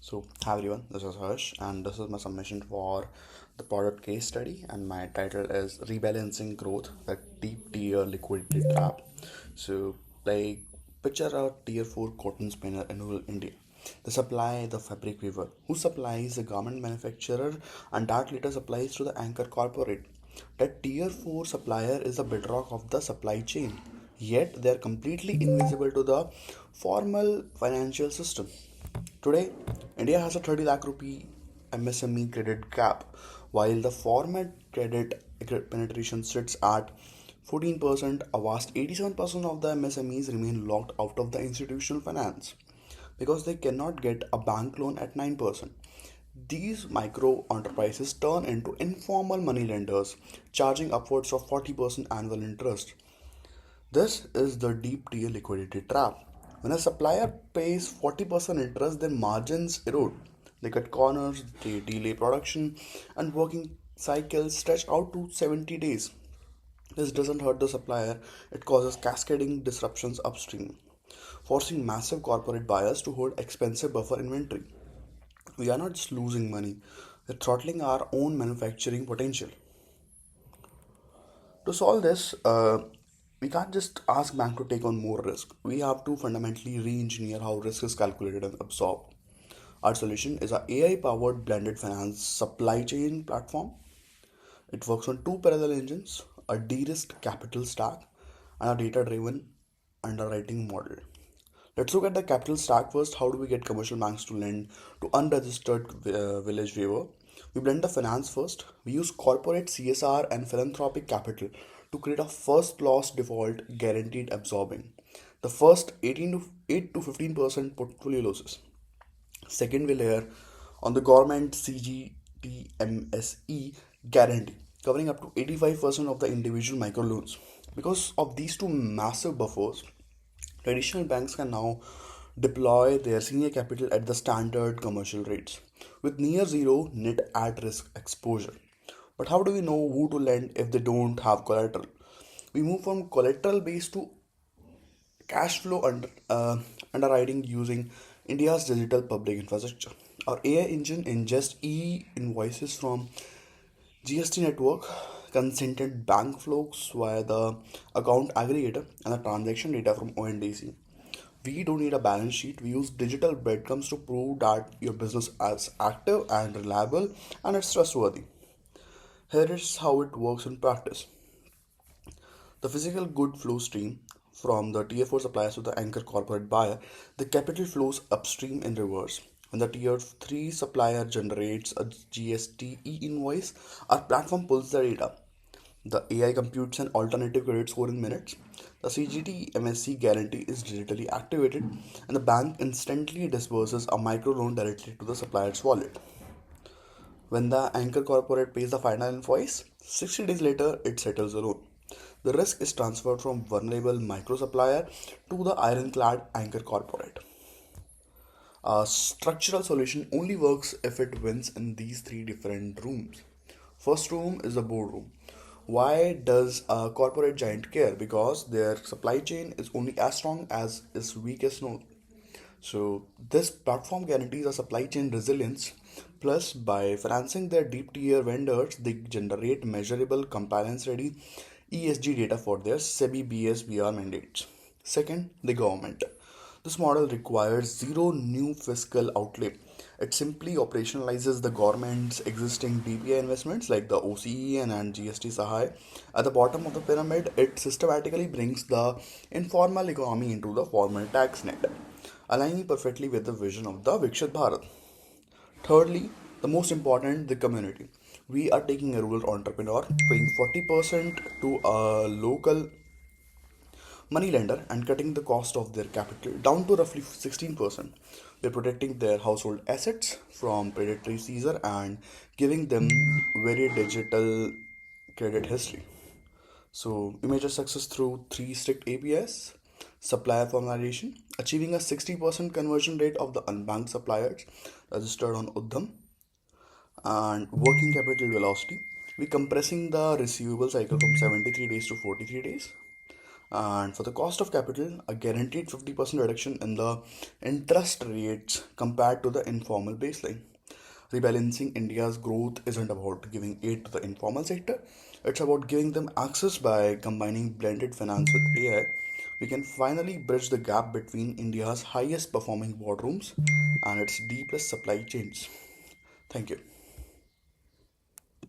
Hi everyone, this is Harsh, and this is my submission for the product case study. And my title is Rebalancing Growth with Deep Tier Liquidity Trap. So, like, picture a tier 4 cotton spinner in rural India. They supply the fabric weaver, who supplies the garment manufacturer, and that later supplies to the anchor corporate. That tier 4 supplier is the bedrock of the supply chain, yet they are completely invisible to the formal financial system. Today, India has a 30 lakh rupee MSME credit gap, while the format credit penetration sits at 14%. A vast 87% of the MSMEs remain locked out of the institutional finance because they cannot get a bank loan at 9%. These micro enterprises turn into informal money lenders, charging upwards of 40% annual interest. This is the deep tier liquidity trap. When a supplier pays 40% interest, their margins erode. They cut corners, they delay production, and working cycles stretch out to 70 days. This doesn't hurt the supplier, it causes cascading disruptions upstream, forcing massive corporate buyers to hold expensive buffer inventory. We are not just losing money, we're throttling our own manufacturing potential. To solve this, we can't just ask bank to take on more risk. We have to fundamentally re-engineer how risk is calculated and absorbed. Our solution is our AI-powered blended finance supply chain platform. It works on two parallel engines, a de-risked capital stack and a data-driven underwriting model. Let's look at the capital stack first. How do we get commercial banks to lend to unregistered village waiver? We blend the finance first. We use corporate CSR and philanthropic capital to create a first loss default guaranteed absorbing the first 18 to 8 to 15% portfolio losses. Second, we layer on the government CGTMSE guarantee, covering up to 85% of the individual microloans. Because of these two massive buffers, traditional banks can now deploy their senior capital at the standard commercial rates with near zero net at risk exposure. But how do we know who to lend if they don't have collateral? We move from collateral based to cash flow underwriting using India's digital public infrastructure. Our AI engine ingests e invoices from GST network, consented bank flows via the account aggregator, and the transaction data from ONDC. We don't need a balance sheet. We use digital breadcrumbs to prove that your business is active and reliable and it's trustworthy. Here is how it works in practice. The physical good flow stream from the tier 4 suppliers to the anchor corporate buyer, the capital flows upstream in reverse. When the tier 3 supplier generates a GST e invoice, our platform pulls the data. The AI computes an alternative credit score in minutes. The CGT MSC guarantee is digitally activated, and the bank instantly disburses a microloan directly to the supplier's wallet. When the anchor corporate pays the final invoice, 60 days later it settles the loan. The risk is transferred from vulnerable micro supplier to the ironclad anchor corporate. A structural solution only works if it wins in these three different rooms. First room is the boardroom. Why does a corporate giant care? Because their supply chain is only as strong as its weakest node. So this platform guarantees a supply chain resilience. Plus, by financing their deep tier vendors, they generate measurable compliance ready ESG data for their SEBI BSBR mandates. Second, the government. This model requires zero new fiscal outlay. It simply operationalizes the government's existing DPI investments like the OCE and GST Sahai. At the bottom of the pyramid, it systematically brings the informal economy into the formal tax net, aligning perfectly with the vision of the Vikshit Bharat. Thirdly, the most important, the community. We are taking a rural entrepreneur, paying 40% to a local money lender and cutting the cost of their capital down to roughly 16%. We're protecting their household assets from predatory seizure and giving them very digital credit history. So we measure success through three strict APS: supplier formalization, achieving a 60% conversion rate of the unbanked suppliers registered on Uddham, and working capital velocity. We compressing the receivable cycle from 73 days to 43 days, And for the cost of capital, a guaranteed 50% reduction in the interest rates compared to the informal baseline. Rebalancing India's growth isn't about giving aid to the informal sector, it's about giving them access. By combining blended finance with AI. We can finally bridge the gap between India's highest performing boardrooms and its deepest supply chains. Thank you.